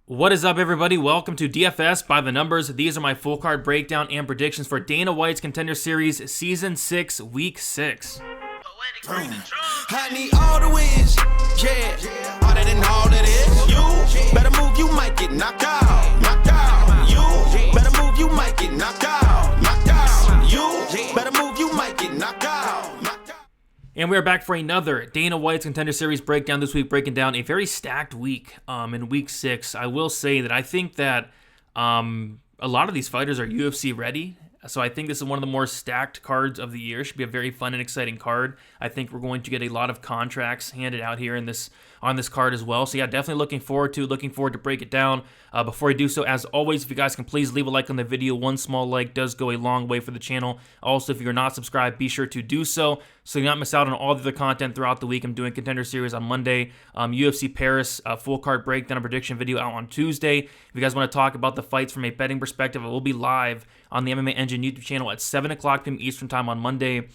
What is up, everybody? Welcome to DFS by the Numbers. These are my full card breakdown and predictions for Dana White's Contender Series Season 6, Week 6. I need all the wins, yeah. Harder than all that is. You better move, you might get knocked out. Knocked out. You better move, you might get knocked out. Knocked out. You better move, you might get knocked out. Knocked out. And we are back for another Dana White's Contender Series breakdown this week, breaking down a very stacked week in Week 6. I will say that I think that a lot of these fighters are UFC ready. So I think this is one of the more stacked cards of the year. Should be a very fun and exciting card. I think we're going to get a lot of contracts handed out here on this card as well. So yeah, definitely looking forward to break it down. Before I do so, as always, if you guys can please leave a like on the video. One small like does go a long way for the channel. Also, if you're not subscribed, be sure to do so you not miss out on all the other content throughout the week. I'm doing Contender Series on Monday, UFC Paris full card breakdown and prediction video out on Tuesday. If you guys want to talk about the fights from a betting perspective, it will be live on the MMA Engine YouTube channel at 7 o'clock p.m. Eastern Time on Monday,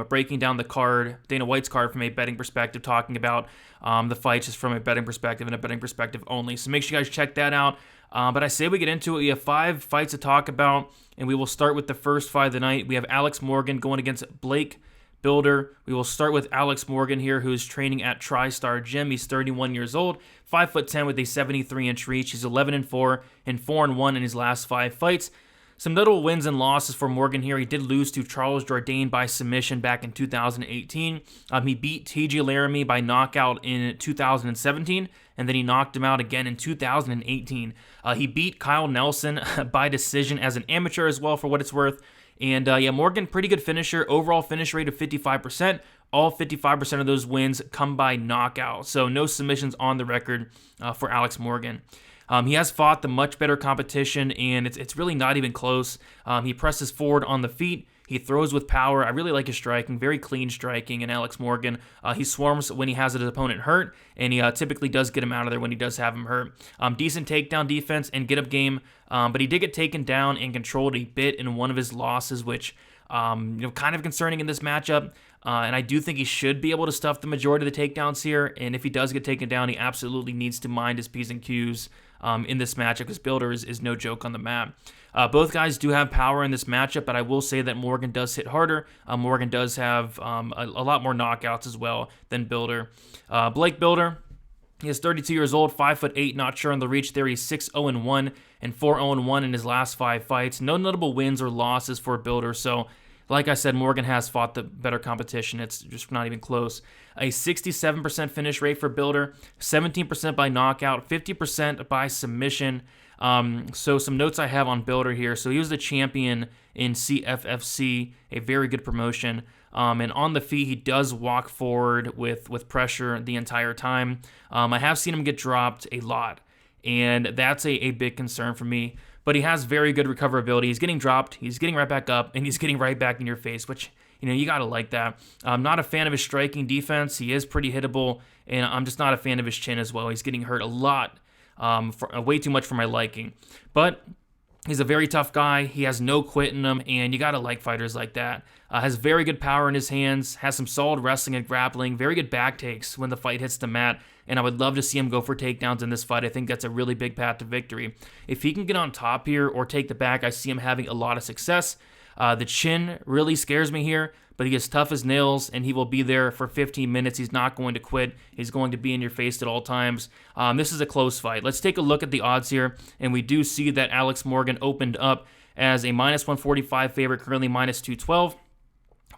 breaking down the card, Dana White's card from a betting perspective, talking about the fights just from a betting perspective and a betting perspective only. So make sure you guys check that out. But I say we get into it. We have 5 fights to talk about, and we will start with the first fight of the night. We have Alex Morgan going against Blake Builder. We will start with Alex Morgan here, who is training at TriStar Gym. He's 31 years old, 5'10" with a 73-inch reach. He's 11-4 and 4-1 in his last 5 fights. Some notable wins and losses for Morgan here. He did lose to Charles Jourdain by submission back in 2018. He beat TJ Laramie by knockout in 2017, and then he knocked him out again in 2018. He beat Kyle Nelson by decision as an amateur as well, for what it's worth. And yeah, Morgan, pretty good finisher. Overall finish rate of 55%. All 55% of those wins come by knockout. So no submissions on the record for Alex Morgan. He has fought the much better competition, and it's really not even close. He presses forward on the feet. He throws with power. I really like his striking, very clean striking in Alex Morgan. He swarms when he has his opponent hurt, and he typically does get him out of there when he does have him hurt. Decent takedown defense and get-up game, but he did get taken down and controlled a bit in one of his losses, which kind of concerning in this matchup. And I do think he should be able to stuff the majority of the takedowns here, and if he does get taken down, he absolutely needs to mind his P's and Q's in this matchup, because Builder is no joke on the map. Both guys do have power in this matchup, but I will say that Morgan does hit harder. Morgan does have a lot more knockouts as well than Builder. Blake Builder, he is 32 years old, 5'8", not sure on the reach there. He's 6-0-1 and 4-0-1 in his last 5 fights. No notable wins or losses for Builder, so like I said, Morgan has fought the better competition. It's just not even close. A 67% finish rate for Builder, 17% by knockout, 50% by submission. So some notes I have on Builder here. So he was the champion in CFFC, a very good promotion. And on the feet, he does walk forward with pressure the entire time. I have seen him get dropped a lot, and that's a big concern for me. But he has very good recoverability. He's getting dropped, he's getting right back up, and he's getting right back in your face, which, you got to like that. I'm not a fan of his striking defense. He is pretty hittable, and I'm just not a fan of his chin as well. He's getting hurt a lot, way too much for my liking. But he's a very tough guy. He has no quit in him, and you got to like fighters like that. Has very good power in his hands, has some solid wrestling and grappling, very good back takes when the fight hits the mat, and I would love to see him go for takedowns in this fight. I think that's a really big path to victory. If he can get on top here or take the back, I see him having a lot of success. The chin really scares me here, but he is tough as nails, and he will be there for 15 minutes. He's not going to quit. He's going to be in your face at all times. This is a close fight. Let's take a look at the odds here, and we do see that Alex Morgan opened up as a minus 145 favorite, currently minus 212.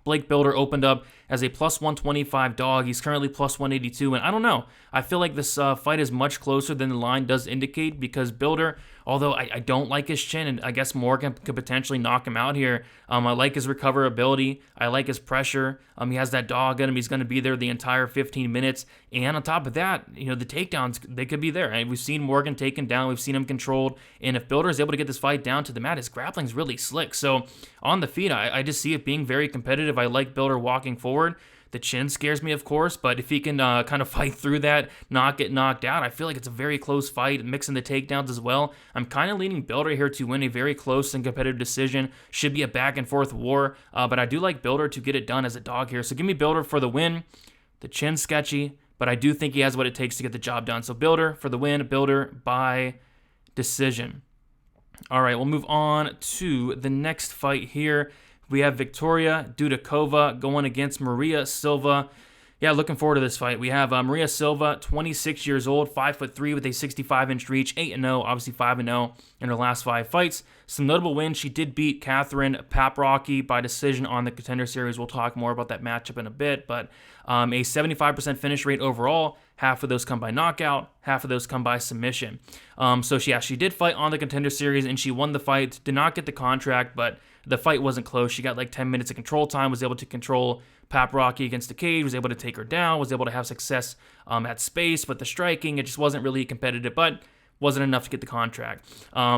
Blake Builder opened up as a plus 125 dog. He's currently plus 182, and I don't know. I feel like this fight is much closer than the line does indicate, because Builder, although I don't like his chin, and I guess Morgan could potentially knock him out here. I like his recoverability. I like his pressure. He has that dog in him. He's going to be there the entire 15 minutes. And on top of that, the takedowns, they could be there. And we've seen Morgan taken down. We've seen him controlled. And if Builder is able to get this fight down to the mat, his grappling's really slick. So on the feet, I just see it being very competitive. I like Builder walking forward. The chin scares me, of course, but if he can kind of fight through that, not get knocked out, I feel like it's a very close fight, mixing the takedowns as well. I'm kind of leaning Builder here to win a very close and competitive decision. Should be a back-and-forth war, but I do like Builder to get it done as a dog here. So give me Builder for the win. The chin's sketchy, but I do think he has what it takes to get the job done. So Builder for the win, Builder by decision. All right, we'll move on to the next fight here. We have Victoria Dudakova going against Maria Silva. Yeah, looking forward to this fight. We have Maria Silva, 26 years old, 5'3" with a 65-inch reach, 8-0, obviously 5-0 in her last 5 fights. Some notable wins. She did beat Catherine Paprocki by decision on the Contender Series. We'll talk more about that matchup in a bit, but a 75% finish rate overall. Half of those come by knockout, half of those come by submission. So she did fight on the Contender Series, and she won the fight. Did not get the contract, but the fight wasn't close. She got like 10 minutes of control time, was able to control Paprocki against the cage, was able to take her down, was able to have success at space, but the striking, it just wasn't really competitive, but wasn't enough to get the contract.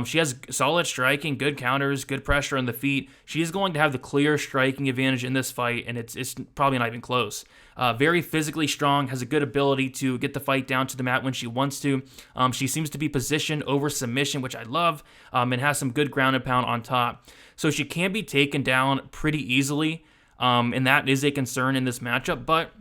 She has solid striking, good counters, good pressure on the feet. She is going to have the clear striking advantage in this fight, and it's probably not even close. Very physically strong, has a good ability to get the fight down to the mat when she wants to. She seems to be positioned over submission, which I love, and has some good ground and pound on top. So she can be taken down pretty easily, and that is a concern in this matchup, but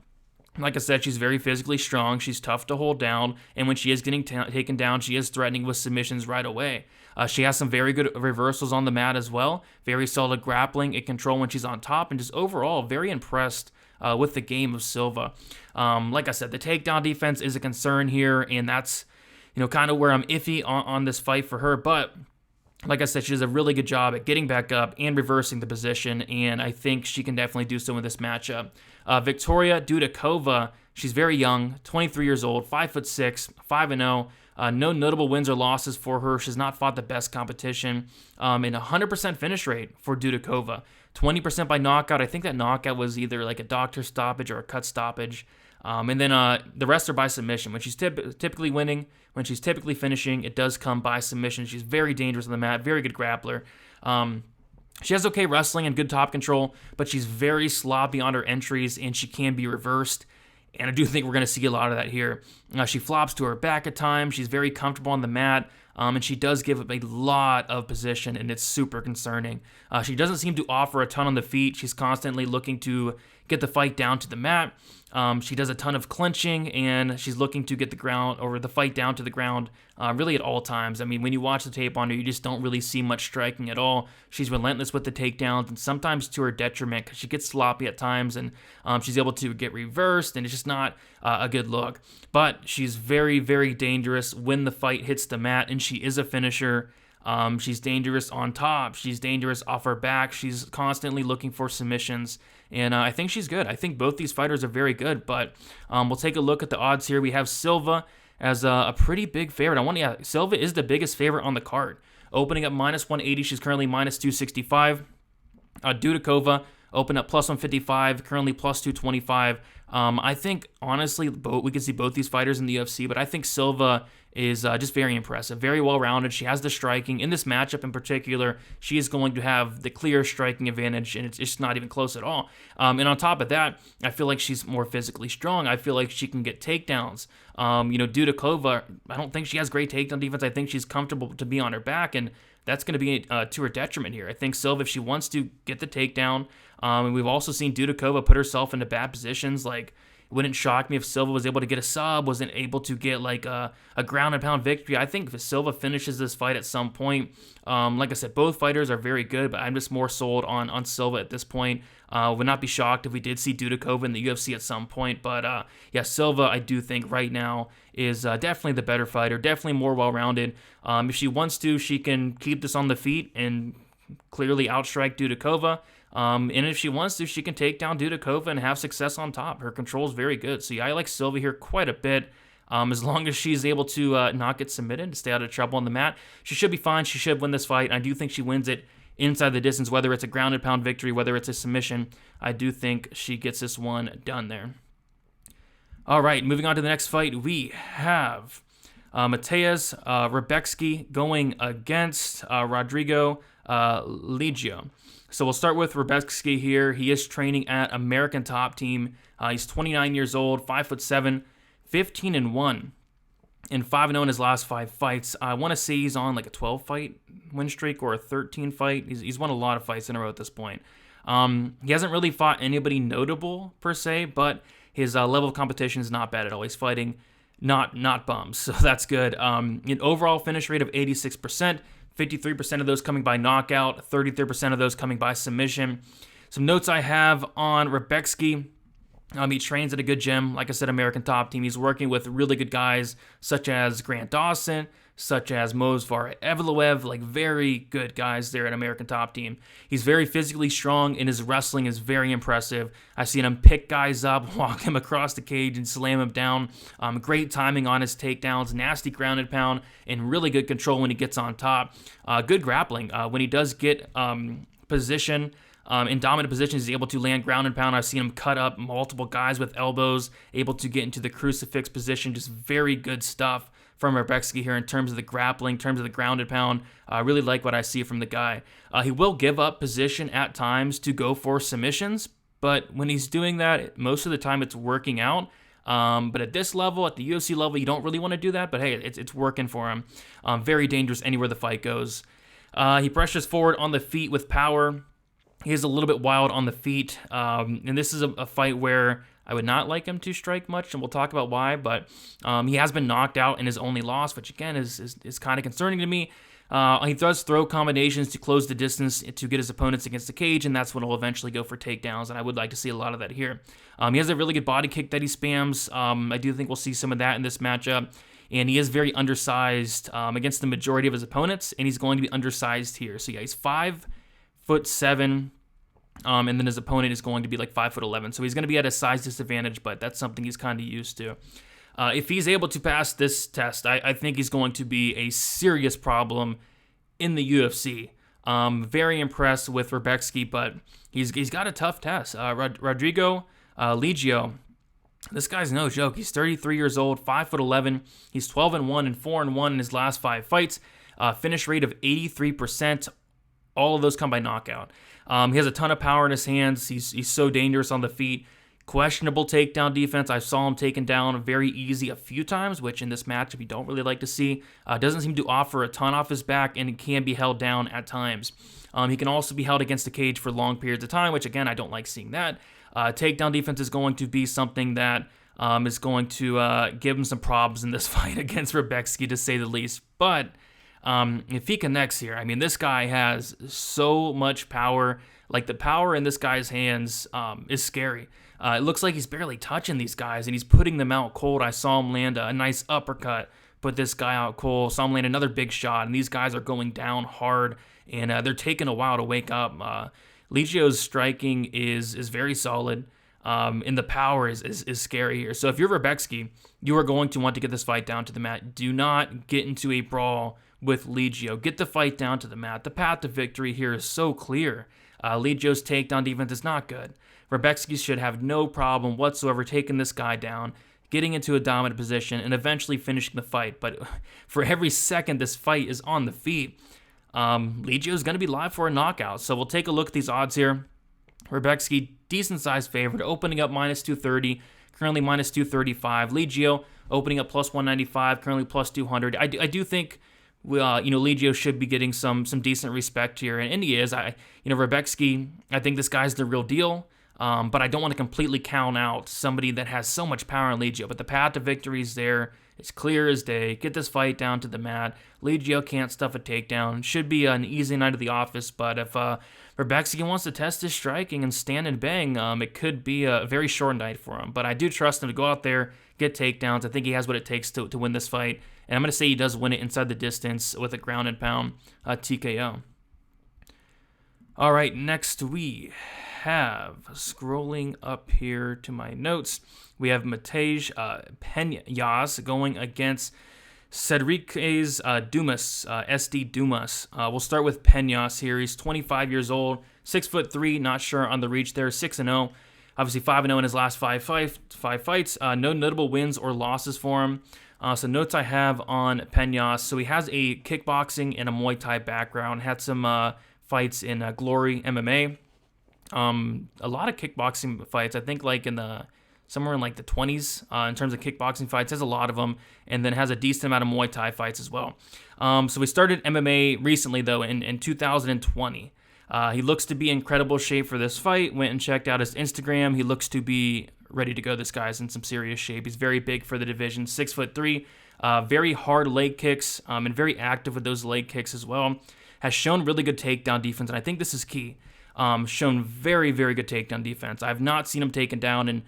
like I said, she's very physically strong. She's tough to hold down, and when she is getting taken down, she is threatening with submissions right away. She has some very good reversals on the mat as well. Very solid grappling and control when she's on top, and just overall very impressed with the game of Silva. Like I said, the takedown defense is a concern here, and that's kind of where I'm iffy on this fight for her, but like I said, she does a really good job at getting back up and reversing the position, and I think she can definitely do so in this matchup. Victoria Dudakova, she's very young, 23 years old, 5'6", 5-0. No notable wins or losses for her. She's not fought the best competition. And 100% finish rate for Dudakova. 20% by knockout. I think that knockout was either like a doctor stoppage or a cut stoppage. And then the rest are by submission. When she's typically winning, when she's typically finishing, it does come by submission. She's very dangerous on the mat, very good grappler. She has okay wrestling and good top control, but she's very sloppy on her entries, and she can be reversed. And I do think we're going to see a lot of that here. She flops to her back at times. She's very comfortable on the mat, and she does give up a lot of position, and it's super concerning. She doesn't seem to offer a ton on the feet. She's constantly looking to get the fight down to the mat. She does a ton of clinching, and she's looking to get the ground or the fight down to the ground really at all times. I mean, when you watch the tape on her, you just don't really see much striking at all. She's relentless with the takedowns, and sometimes to her detriment because she gets sloppy at times, and she's able to get reversed, and it's just not a good look. But she's very, very dangerous when the fight hits the mat, and she is a finisher. She's dangerous on top. She's dangerous off her back. She's constantly looking for submissions, and I think she's good. I think both these fighters are very good, but we'll take a look at the odds here. We have Silva as a pretty big favorite. Silva is the biggest favorite on the card. Opening up -180, she's currently -265. Dudakova opened up +155, currently +225. I think, honestly, we could see both these fighters in the UFC, but I think Silva is just very impressive, very well-rounded. She has the striking. In this matchup in particular, she is going to have the clear striking advantage, and it's just not even close at all. And on top of that, I feel like she's more physically strong. I feel like she can get takedowns. Dudakova, I don't think she has great takedown defense. I think she's comfortable to be on her back, and that's going to be to her detriment here. I think Silva, if she wants to get the takedown, and we've also seen Dudakova put herself into bad positions. Like, it wouldn't shock me if Silva was able to get a sub, wasn't able to get like a ground and pound victory. I think if Silva finishes this fight at some point, like I said, both fighters are very good, but I'm just more sold on Silva at this point. Would not be shocked if we did see Dudakova in the UFC at some point, but Silva, I do think right now is definitely the better fighter, definitely more well-rounded. If she wants to, she can keep this on the feet and clearly outstrike Dudakova. And if she wants to, she can take down Dudakova and have success on top. Her control is very good. So yeah, I like Silva here quite a bit. As long as she's able to not get submitted, stay out of trouble on the mat, she should be fine. She should win this fight. I do think she wins it inside the distance, whether it's a ground and pound victory, whether it's a submission. I do think she gets this one done there. All right, moving on to the next fight, we have Matias Rebecki going against Rodrigo Legio. So we'll start with Rebecki here. He is training at American Top Team. He's 29 years old, 5'7", 15-1, and 5-0 in his last 5 fights. I want to say he's on like a 12-fight win streak or a 13-fight. He's won a lot of fights in a row at this point. He hasn't really fought anybody notable per se, but his level of competition is not bad at all. He's fighting not bums. So that's good. An overall finish rate of 86%, 53% of those coming by knockout, 33% of those coming by submission. Some notes I have on Rebecki. He trains at a good gym. Like I said, American Top Team. He's working with really good guys such as Grant Dawson, such as Mozvar Evloev, like very good guys there at American Top Team. He's very physically strong, and his wrestling is very impressive. I've seen him pick guys up, walk him across the cage, and slam him down. Great timing on his takedowns, nasty grounded pound, and really good control when he gets on top. Good grappling. When he does get position, in dominant positions, he's able to land ground and pound. I've seen him cut up multiple guys with elbows, able to get into the crucifix position. Just very good stuff from Rebecki here in terms of the grappling, in terms of the grounded pound. I really like what I see from the guy. He will give up position at times to go for submissions, but when he's doing that, most of the time it's working out. But at this level, at the UFC level, you don't really want to do that, but hey, it's working for him. Very dangerous anywhere the fight goes. He pressures forward on the feet with power. He is a little bit wild on the feet, and this is a fight where I would not like him to strike much, and we'll talk about why, but he has been knocked out in his only loss, which again is kind of concerning to me. He does throw combinations to close the distance to get his opponents against the cage, and that's when he'll eventually go for takedowns, and I would like to see a lot of that here. He has a really good body kick that he spams. I do think we'll see some of that in this matchup, and he is very undersized against the majority of his opponents, and he's going to be undersized here. So yeah, he's 5'7", and then his opponent is going to be like 5'11", so he's going to be at a size disadvantage, but that's something he's kind of used to. If he's able to pass this test, I think he's going to be a serious problem in the UFC. Very impressed with Rebecki, but he's got a tough test. Rodrigo Ligio, this guy's no joke. He's 33 years old, 5'11". He's 12-1 and 4-1 in his last 5 fights. Finish rate of 83%. All of those come by knockout. He has a ton of power in his hands. He's so dangerous on the feet. Questionable takedown defense. I saw him taken down very easy a few times, which in this matchup you don't really like to see. Doesn't seem to offer a ton off his back, and he can be held down at times. He can also be held against the cage for long periods of time, which again, I don't like seeing that. Takedown defense is going to be something that is going to give him some problems in this fight against Rebecki, to say the least. But if he connects here, I mean, this guy has so much power. Like, the power in this guy's hands is scary. It looks like he's barely touching these guys, and he's putting them out cold. I saw him land a nice uppercut, put this guy out cold. Saw him land another big shot, and these guys are going down hard, and they're taking a while to wake up. Ligio's striking is very solid, and the power is scary here. So if you're Rebecki, you are going to want to get this fight down to the mat. Do not get into a brawl with Ligio. Get the fight down to the mat. The path to victory here is so clear. Ligio's takedown defense is not good. Rebecki should have no problem whatsoever taking this guy down, getting into a dominant position, and eventually finishing the fight. But for every second this fight is on the feet, Ligio is going to be live for a knockout. So we'll take a look at these odds here. Rebecki, decent-sized favorite, opening up -230, currently -235. Ligio opening up +195, currently +200. I do think Ligio should be getting some decent respect here, and he is. Rebecki, I think this guy's the real deal. But I don't want to completely count out somebody that has so much power in Ligio. But the path to victory is there. It's clear as day. Get this fight down to the mat. Ligio can't stuff a takedown. Should be an easy night at the office. But if Rebecki wants to test his striking and stand and bang, it could be a very short night for him. But I do trust him to go out there, get takedowns. I think he has what it takes to win this fight. And I'm going to say he does win it inside the distance with a ground and pound TKO. All right, next we have, scrolling up here to my notes, we have Matias Pena going against Cedric's Dumas, SD Dumas. We'll start with Pena here. He's 25 years old, 6'3", not sure on the reach there, 6-0. Obviously 5-0 in his last five fights. No notable wins or losses for him. So notes I have on Pena. So he has a kickboxing and a Muay Thai background. Had some fights in Glory MMA. A lot of kickboxing fights. I think like somewhere in like the 20s in terms of kickboxing fights. Has a lot of them, and then has a decent amount of Muay Thai fights as well. So we started MMA recently though in 2020. He looks to be in incredible shape for this fight. Went and checked out his Instagram. He looks to be ready to go. This guy's in some serious shape. He's very big for the division, 6'3", very hard leg kicks, and very active with those leg kicks as well. Has shown really good takedown defense, and I think this is key. Shown very, very good takedown defense. I've not seen him taken down, and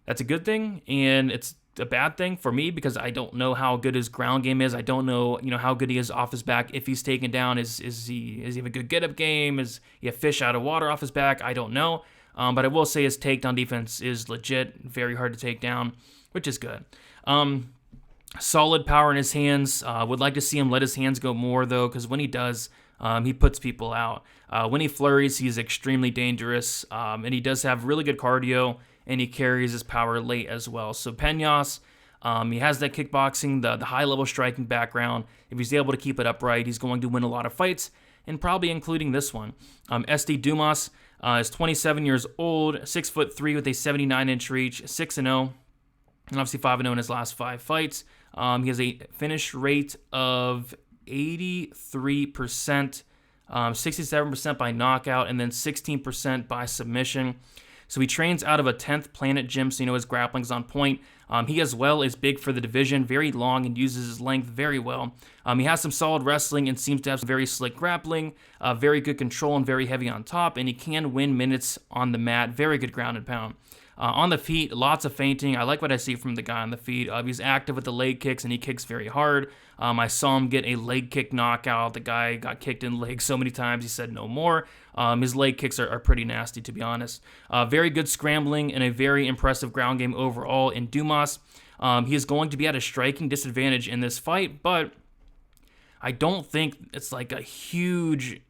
that's a good thing, and it's a bad thing for me because I don't know how good his ground game is. I don't know, how good he is off his back. If he's taken down, is he have a good get-up game? Is he a fish out of water off his back? I don't know. But I will say his takedown defense is legit, very hard to take down, which is good. Solid power in his hands. Would like to see him let his hands go more, though, because when he does, he puts people out. When he flurries, he's extremely dangerous, and he does have really good cardio, and he carries his power late as well. So Penas, he has that kickboxing, the high-level striking background. If he's able to keep it upright, he's going to win a lot of fights, and probably including this one. SD Dumas is 27 years old, 6'3" with a 79-inch reach, 6-0, and obviously 5-0 in his last 5 fights. He has a finish rate of 83%, 67% by knockout, and then 16% by submission. So he trains out of a 10th Planet gym, so his grappling's on point. He as well is big for the division, very long, and uses his length very well. He has some solid wrestling and seems to have some very slick grappling, very good control, and very heavy on top, and he can win minutes on the mat, very good ground and pound. On the feet, lots of feinting. I like what I see from the guy on the feet. He's active with the leg kicks, and he kicks very hard. I saw him get a leg kick knockout. The guy got kicked in the leg so many times, he said no more. His leg kicks are pretty nasty, to be honest. Very good scrambling and a very impressive ground game overall in Dumas. He is going to be at a striking disadvantage in this fight, but I don't think it's like a huge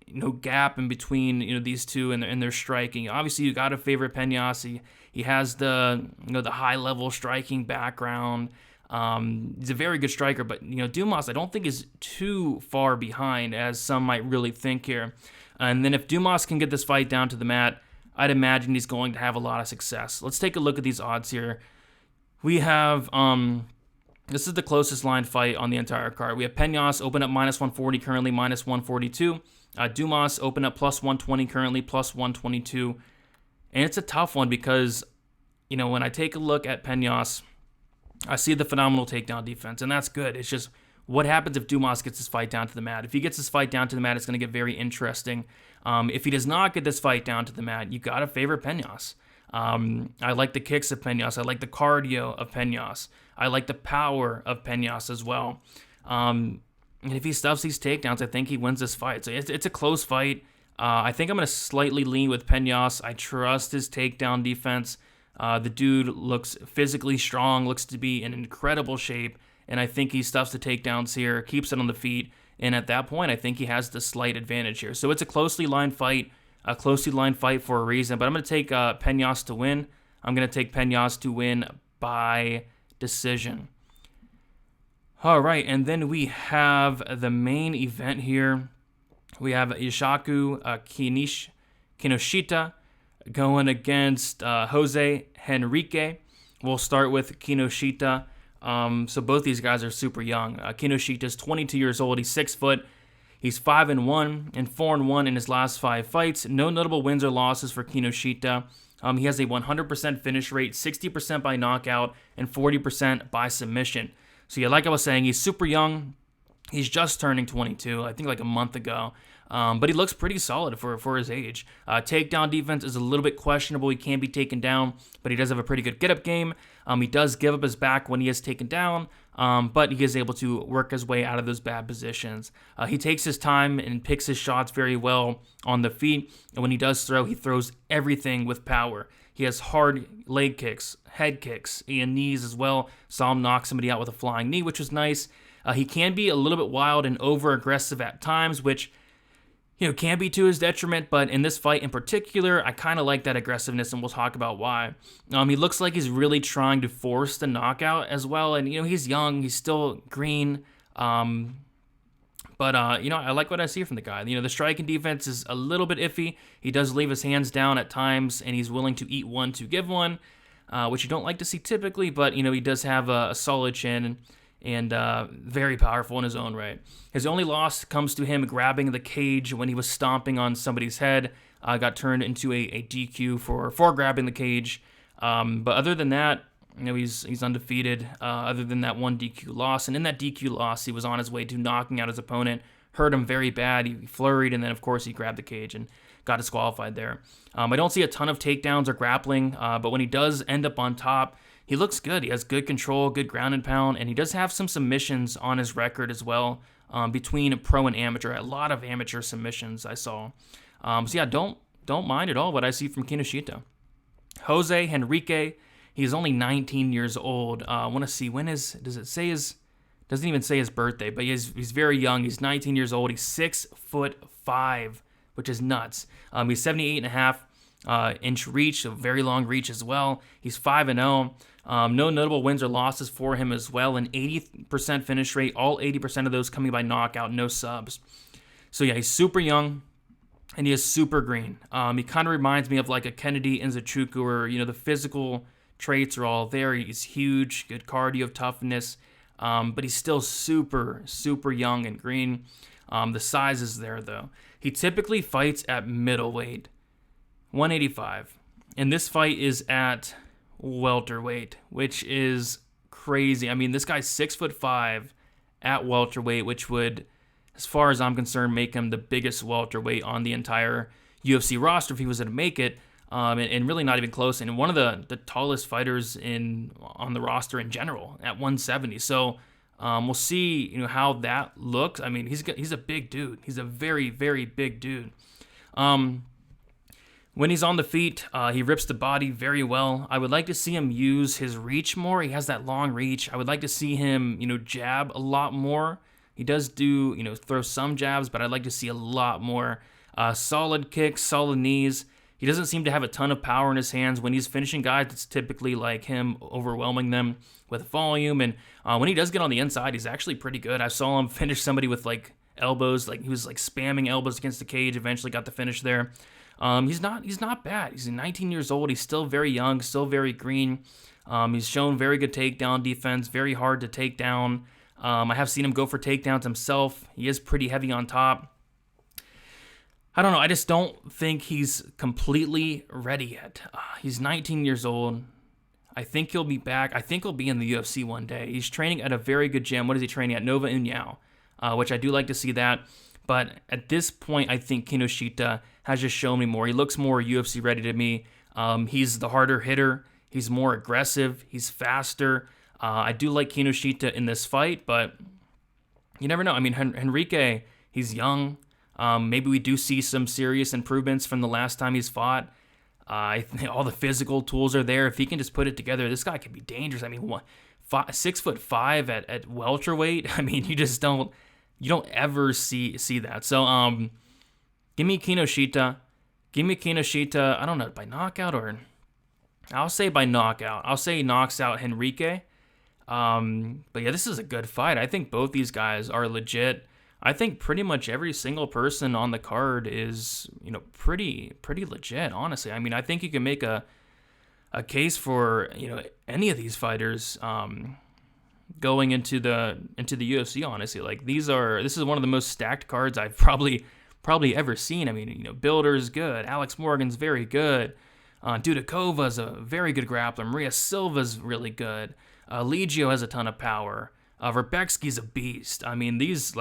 gap in between these two and their striking. Obviously, you got to favor Penas. He has the the high level striking background. He's a very good striker, but Dumas I don't think is too far behind as some might really think here. And then if Dumas can get this fight down to the mat, I'd imagine he's going to have a lot of success. Let's take a look at these odds here. We have this is the closest line fight on the entire card. We have Penas open up -140 currently, -142. Dumas open up +120 currently, +122. And it's a tough one because, when I take a look at Penas, I see the phenomenal takedown defense, and that's good. It's just what happens if Dumas gets this fight down to the mat. If he gets this fight down to the mat, it's going to get very interesting. If he does not get this fight down to the mat, you got to favor Penas. I like the kicks of Penas. I like the cardio of Penas. I like the power of Penas as well. And if he stuffs these takedowns, I think he wins this fight. So it's a close fight. I think I'm going to slightly lean with Penas. I trust his takedown defense. The dude looks physically strong, looks to be in incredible shape, and I think he stuffs the takedowns here, keeps it on the feet, and at that point, I think he has the slight advantage here. So it's a closely lined fight for a reason, but I'm going to take Penas to win. I'm going to take Penas to win by decision. All right, and then we have the main event here. We have Ishaku Kinoshita going against Jose Henrique. We'll start with Kinoshita. So both these guys are super young. Kinoshita is 22 years old. He's 6 foot. He's 5-1 and 4-1 in his last 5 fights. No notable wins or losses for Kinoshita. He has a 100% finish rate, 60% by knockout, and 40% by submission. So yeah, like I was saying, he's super young. He's just turning 22, I think like a month ago. But he looks pretty solid for his age. Takedown defense is a little bit questionable. He can be taken down, but he does have a pretty good get-up game. He does give up his back when he is taken down, but he is able to work his way out of those bad positions. He takes his time and picks his shots very well on the feet. And when he does throw, he throws everything with power. He has hard leg kicks, head kicks, and knees as well. Saw him knock somebody out with a flying knee, which was nice. He can be a little bit wild and over-aggressive at times, which can be to his detriment, but in this fight in particular, I kind of like that aggressiveness, and we'll talk about why. He looks like he's really trying to force the knockout as well, and, he's young, he's still green, but I like what I see from the guy. The striking defense is a little bit iffy. He does leave his hands down at times, and he's willing to eat one to give one, which you don't like to see typically, but, he does have a solid chin, and very powerful in his own right. His only loss comes to him grabbing the cage when he was stomping on somebody's head. Got turned into a DQ for grabbing the cage. But other than that, he's undefeated. Other than that one DQ loss, and in that DQ loss, he was on his way to knocking out his opponent. Hurt him very bad. He flurried, and then of course he grabbed the cage and got disqualified there. I don't see a ton of takedowns or grappling, but when he does end up on top, he looks good. He has good control, good ground and pound, and he does have some submissions on his record as well, between pro and amateur. A lot of amateur submissions I saw. So yeah, don't mind at all what I see from Kinoshita. Jose Henrique, he's only 19 years old. I want to see, doesn't even say his birthday, but he's very young. He's 19 years old. He's 6'5", which is nuts. He's 78.5 inch reach, a very long reach as well. He's 5-0. No notable wins or losses for him as well. An 80% finish rate, all 80% of those coming by knockout, no subs. So yeah, he's super young, and he is super green. He kind of reminds me of like a Kennedy Nzechukwu, where the physical traits are all there. He's huge, good cardio, toughness, but he's still super, super young and green. The size is there though. He typically fights at middleweight, 185, and this fight is at welterweight, which is crazy. I mean, this guy's 6'5" at welterweight, which would, as far as I'm concerned, make him the biggest welterweight on the entire UFC roster if he was to make it, and really not even close. And one of the tallest fighters on the roster in general at 170. So we'll see, how that looks. I mean, he's a big dude. He's a very, very big dude. When he's on the feet, he rips the body very well. I would like to see him use his reach more. He has that long reach. I would like to see him, jab a lot more. He does throw some jabs, but I'd like to see a lot more solid kicks, solid knees. He doesn't seem to have a ton of power in his hands. When he's finishing guys, it's typically like him overwhelming them with volume. And when he does get on the inside, he's actually pretty good. I saw him finish somebody with like elbows, like he was like spamming elbows against the cage. Eventually got the finish there. He's not bad. He's 19 years old. He's still very young, still very green. He's shown very good takedown defense, very hard to take down. I have seen him go for takedowns himself. He is pretty heavy on top. I don't know. I just don't think he's completely ready yet. He's 19 years old. I think he'll be back. I think he'll be in the UFC one day. He's training at a very good gym. What is he training at? Nova União, which I do like to see that. But at this point, I think Kinoshita has just shown me more. He looks more UFC ready to me. He's the harder hitter. He's more aggressive. He's faster. I do like Kinoshita in this fight, but you never know. I mean, Henrique, he's young. Maybe we do see some serious improvements from the last time he's fought. I think all the physical tools are there. If he can just put it together, this guy could be dangerous. I mean, 6'5" at welterweight. I mean, you don't ever see that. So, give me Kinoshita. I don't know, by knockout or I'll say by knockout. I'll say he knocks out Henrique. But yeah, this is a good fight. I think both these guys are legit. I think pretty much every single person on the card is, pretty legit, honestly. I mean, I think you can make a case for, any of these fighters going into the UFC, honestly. Like this is one of the most stacked cards I've probably ever seen. I mean, Builder's good, Alex Morgan's very good, Dudakova's a very good grappler, Maria Silva's really good, Legio has a ton of power, Rebecki's a beast. I mean, these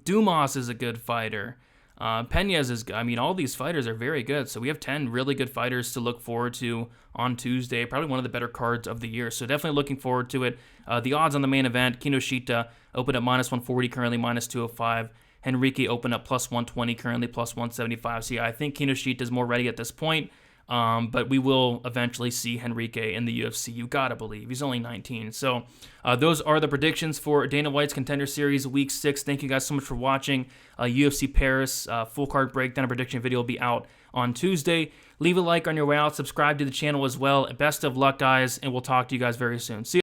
Dumas is a good fighter. Pena's is good. I mean, all these fighters are very good. So we have 10 really good fighters to look forward to on Tuesday. Probably one of the better cards of the year. So definitely looking forward to it. The odds on the main event, Kinoshita opened at -140, currently -205. Henrique opened up +120, currently +175. So yeah, I think Kinoshita is more ready at this point. But we will eventually see Henrique in the UFC. You gotta believe. He's only 19. So those are the predictions for Dana White's Contender Series Week 6. Thank you guys so much for watching. UFC Paris full card breakdown and prediction video will be out on Tuesday. Leave a like on your way out. Subscribe to the channel as well. Best of luck, guys, and we'll talk to you guys very soon. See you.